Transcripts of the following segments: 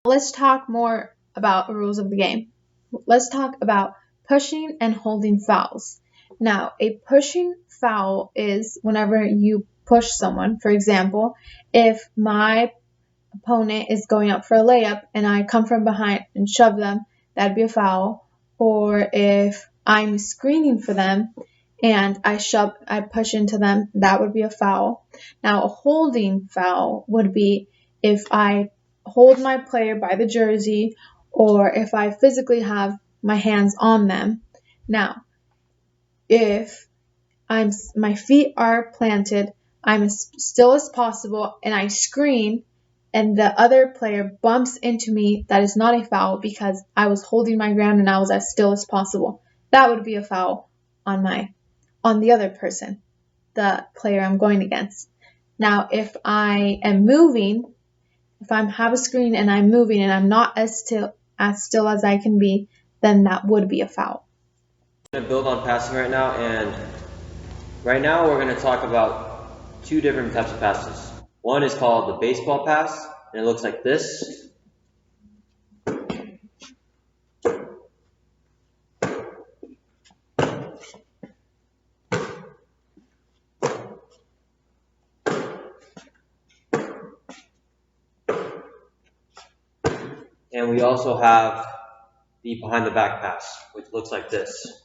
Let's talk more about the rules of the game. Let's talk about pushing and holding fouls. Now, a pushing foul is whenever you push someone. For example, if my opponent is going up for a layup and I come from behind and shove them, that'd be a foul. Or if I'm screening for them and I push into them, that would be a foul. Now, a holding foul would be if I hold my player by the jersey or if I physically have my hands on them. Now, if my feet are planted, I'm as still as possible, and I screen, and the other player bumps into me, that is not a foul because I was holding my ground and I was as still as possible. That would be a foul on the other person, the player I'm going against. Now, if I am moving, if I have a screen and I'm moving and I'm not as still as I can be, then that would be a foul. I'm going to build on passing right now, and right now we're going to talk about two different types of passes. One is called the baseball pass, and it looks like this. And we also have the behind the back pass, which looks like this.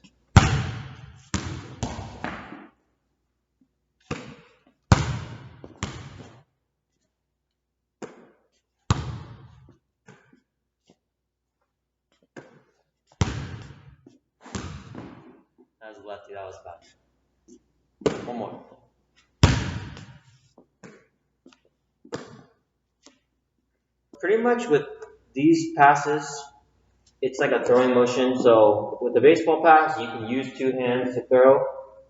That was a lefty, that was bad. One more. Pretty much with these passes, it's like a throwing motion. So with the baseball pass, you can use two hands to throw.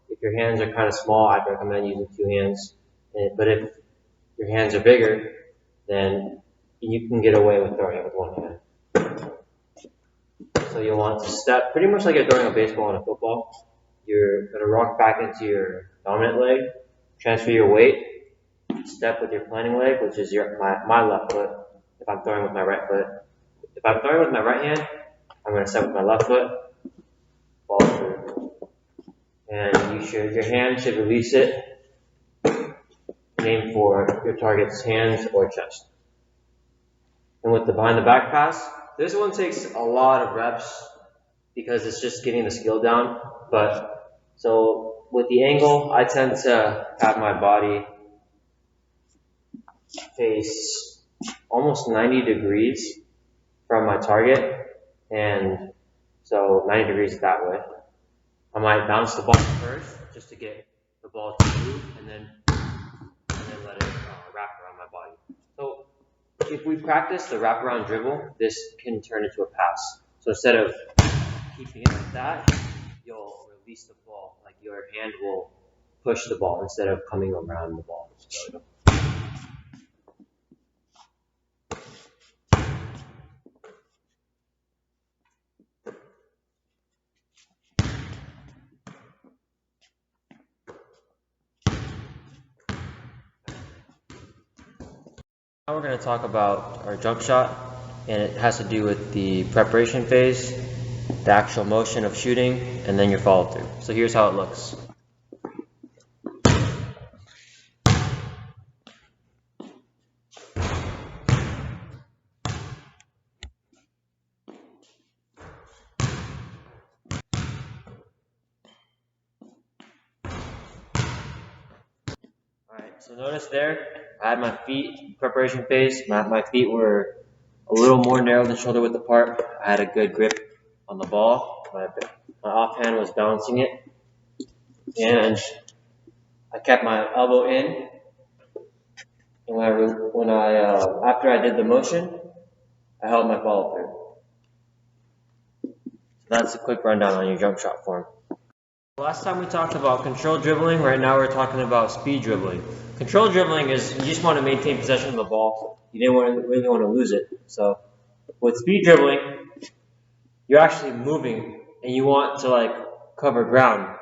If your hands are kind of small, I'd recommend using two hands. But if your hands are bigger, then you can get away with throwing it with one hand. So you'll want to step, pretty much like you're throwing a baseball and a football. You're going to rock back into your dominant leg, transfer your weight, step with your planting leg, which is my left foot, if I'm throwing with my right foot. If I'm throwing with my right hand, I'm going to step with my left foot, ball through. And your hand should release it, aim for your target's hands or chest. And with the behind the back pass, this one takes a lot of reps because it's just getting the skill down. But so with the angle, I tend to have my body face almost 90 degrees from my target, and so 90 degrees that way. I might bounce the ball first just to get the ball to move, and then let it wrap around my body. So if we practice the wraparound dribble, this can turn into a pass. So instead of keeping it like that, you'll release the ball, like your hand will push the ball instead of coming around the ball. So, now we're going to talk about our jump shot, and it has to do with the preparation phase, the actual motion of shooting, and then your follow through. So here's how it looks. Alright, so notice there, I had my feet preparation phase. My feet were a little more narrow than shoulder width apart. I had a good grip on the ball. My offhand was balancing it. And I kept my elbow in. And after I did the motion, I held my follow through. So that's a quick rundown on your jump shot form. Last time we talked about controlled dribbling. Right now we're talking about speed dribbling. Controlled dribbling is you just want to maintain possession of the ball. You didn't really want to lose it. So with speed dribbling, you're actually moving and you want to cover ground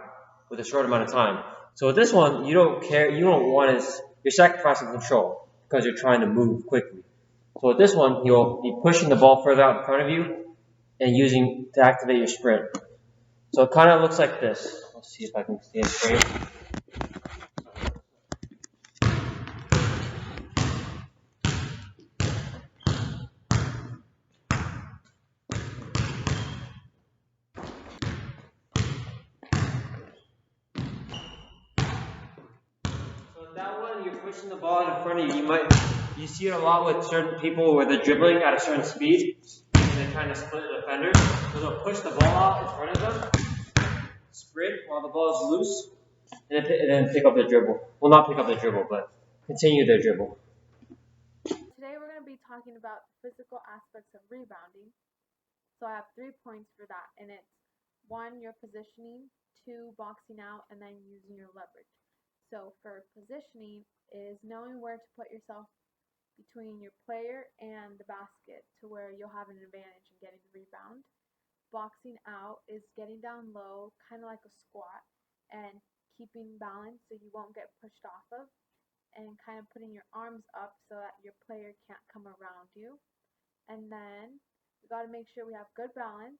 with a short amount of time. So with this one, you don't care. You don't want to. You're sacrificing control because you're trying to move quickly. So with this one, you'll be pushing the ball further out in front of you and using to activate your sprint. So it kind of looks like this. Let's see if I can stay in frame. So that one, you're pushing the ball in front of you. You see it a lot with certain people where they're dribbling at a certain speed and they're trying to split the defender. So they'll push the ball out in front of them, sprint while the ball is loose, and then pick up the dribble. Well, not pick up the dribble, but continue their dribble. Today we're going to be talking about the physical aspects of rebounding. So I have 3 points for that, and it's 1, your positioning, 2, boxing out, and then using your leverage. So for positioning is knowing where to put yourself between your player and the basket to where you'll have an advantage in getting the rebound. Boxing out is getting down low, kind of like a squat, and keeping balance so you won't get pushed off of, and kind of putting your arms up so that your player can't come around you. And then we got to make sure we have good balance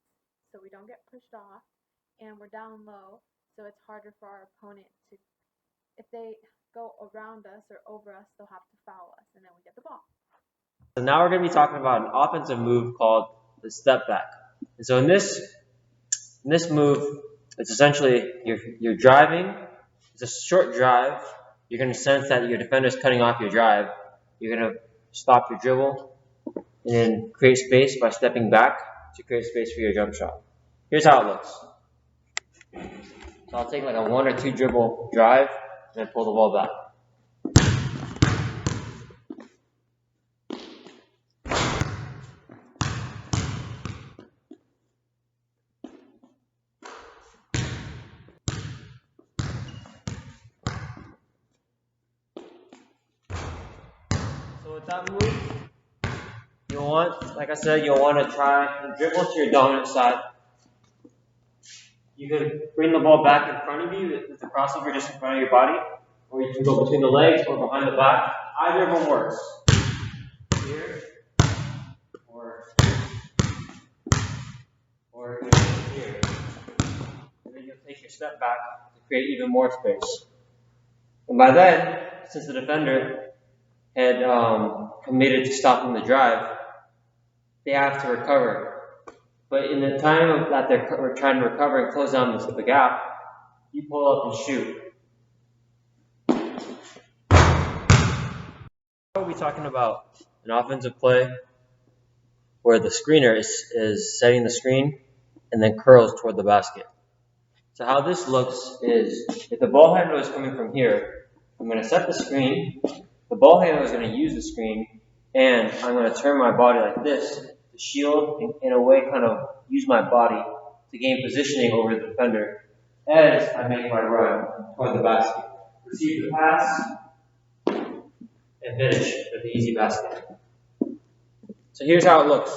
so we don't get pushed off, and we're down low so it's harder for our opponent to, if they go around us or over us, they'll have to foul us, and then we get the ball. So now we're going to be talking about an offensive move called the step back. And so in this move, it's essentially you're driving. It's a short drive. You're going to sense that your defender is cutting off your drive. You're going to stop your dribble and then create space by stepping back to create space for your jump shot. Here's how it looks. So I'll take like a 1 or 2 dribble drive and then pull the ball back. So with that move, you'll want, like I said, you'll want to try and dribble to your dominant side. You can bring the ball back in front of you with the crossover just in front of your body, or you can go between the legs or behind the back. Either of them works. Here, or here. And then you'll take your step back to create even more space. And by then, since the defender had committed to stopping the drive, they have to recover. But in the time that they're trying to recover and close down the gap, you pull up and shoot. Now we'll be talking about an offensive play where the screener is setting the screen and then curls toward the basket. So how this looks is, if the ball handler is coming from here, I'm going to set the screen, the ball handler is going to use the screen, and I'm going to turn my body like this to shield, and in a way kind of use my body to gain positioning over the defender as I make my run toward the basket. Receive the pass, and finish with the easy basket. So here's how it looks.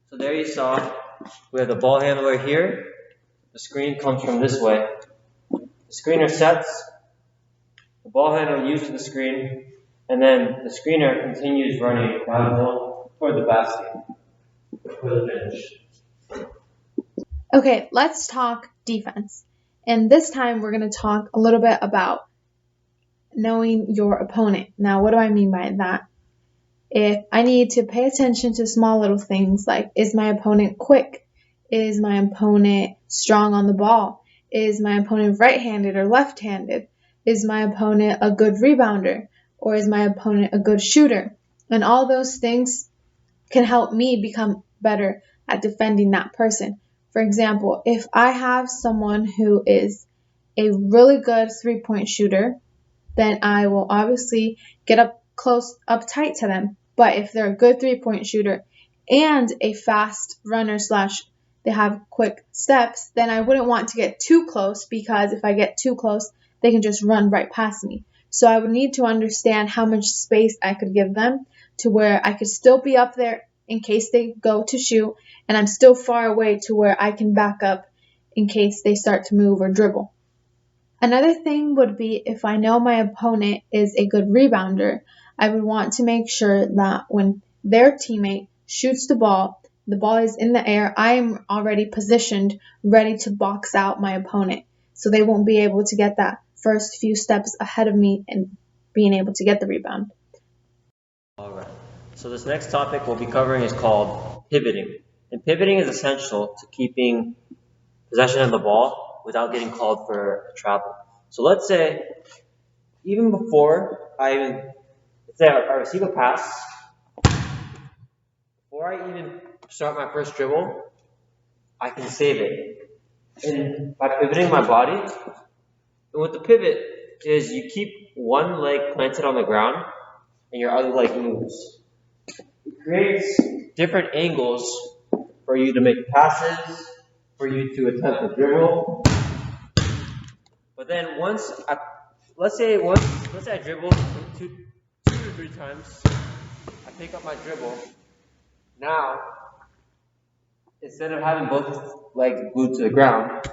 So there you saw, we have the ball handler here. The screen comes from this way. The screener sets, the ball handler uses the screen, and then the screener continues running downhill toward the basket for the finish. Okay, let's talk defense. And this time we're going to talk a little bit about knowing your opponent. Now, what do I mean by that? If I need to pay attention to small little things like, is my opponent quick? Is my opponent strong on the ball? Is my opponent right-handed or left-handed? Is my opponent a good rebounder? Or is my opponent a good shooter? And all those things can help me become better at defending that person. For example, if I have someone who is a really good three-point shooter, then I will obviously get up tight to them But if they're a good 3-point shooter and a fast runner / they have quick steps, then I wouldn't want to get too close, because if I get too close, they can just run right past me. So I would need to understand how much space I could give them to where I could still be up there in case they go to shoot, and I'm still far away to where I can back up in case they start to move or dribble. Another thing would be, if I know my opponent is a good rebounder, I would want to make sure that when their teammate shoots the ball is in the air, I am already positioned, ready to box out my opponent. So they won't be able to get that first few steps ahead of me and being able to get the rebound. All right. So this next topic we'll be covering is called pivoting. And pivoting is essential to keeping possession of the ball without getting called for a travel. So let's say, even before I receive a pass, before I even start my first dribble, I can save it. And by pivoting my body, and what the pivot is, you keep one leg planted on the ground and your other leg moves. It creates different angles for you to make passes, for you to attempt a dribble. But then let's say I dribble two or three times, I pick up my dribble. Now, instead of having both legs glued to the ground,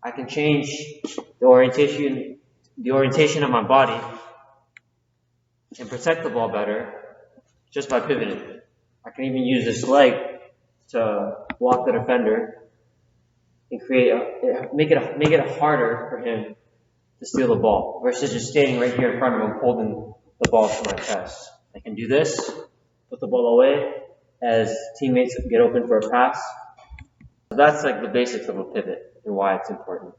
I can change the orientation of my body and protect the ball better just by pivoting. I can even use this leg to block the defender and make it harder for him to steal the ball, versus just standing right here in front of him holding the ball to my chest. I can do this, put the ball away as teammates get open for a pass. So that's like the basics of a pivot and why it's important.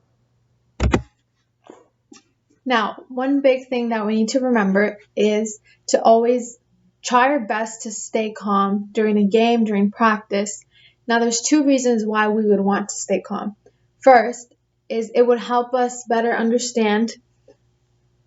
Now, one big thing that we need to remember is to always try our best to stay calm during a game, during practice. Now, there's 2 reasons why we would want to stay calm. First is it would help us better understand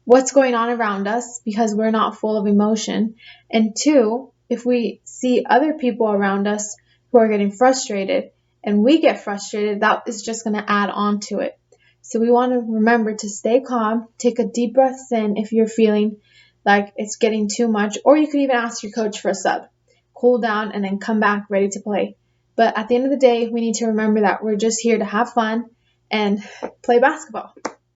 what's going on around us, because we're not full of emotion. And 2, if we see other people around us who are getting frustrated and we get frustrated, that is just going to add on to it. So we want to remember to stay calm, take a deep breath in if you're feeling like it's getting too much, or you could even ask your coach for a sub. Cool down and then come back ready to play. But at the end of the day, we need to remember that we're just here to have fun and play basketball.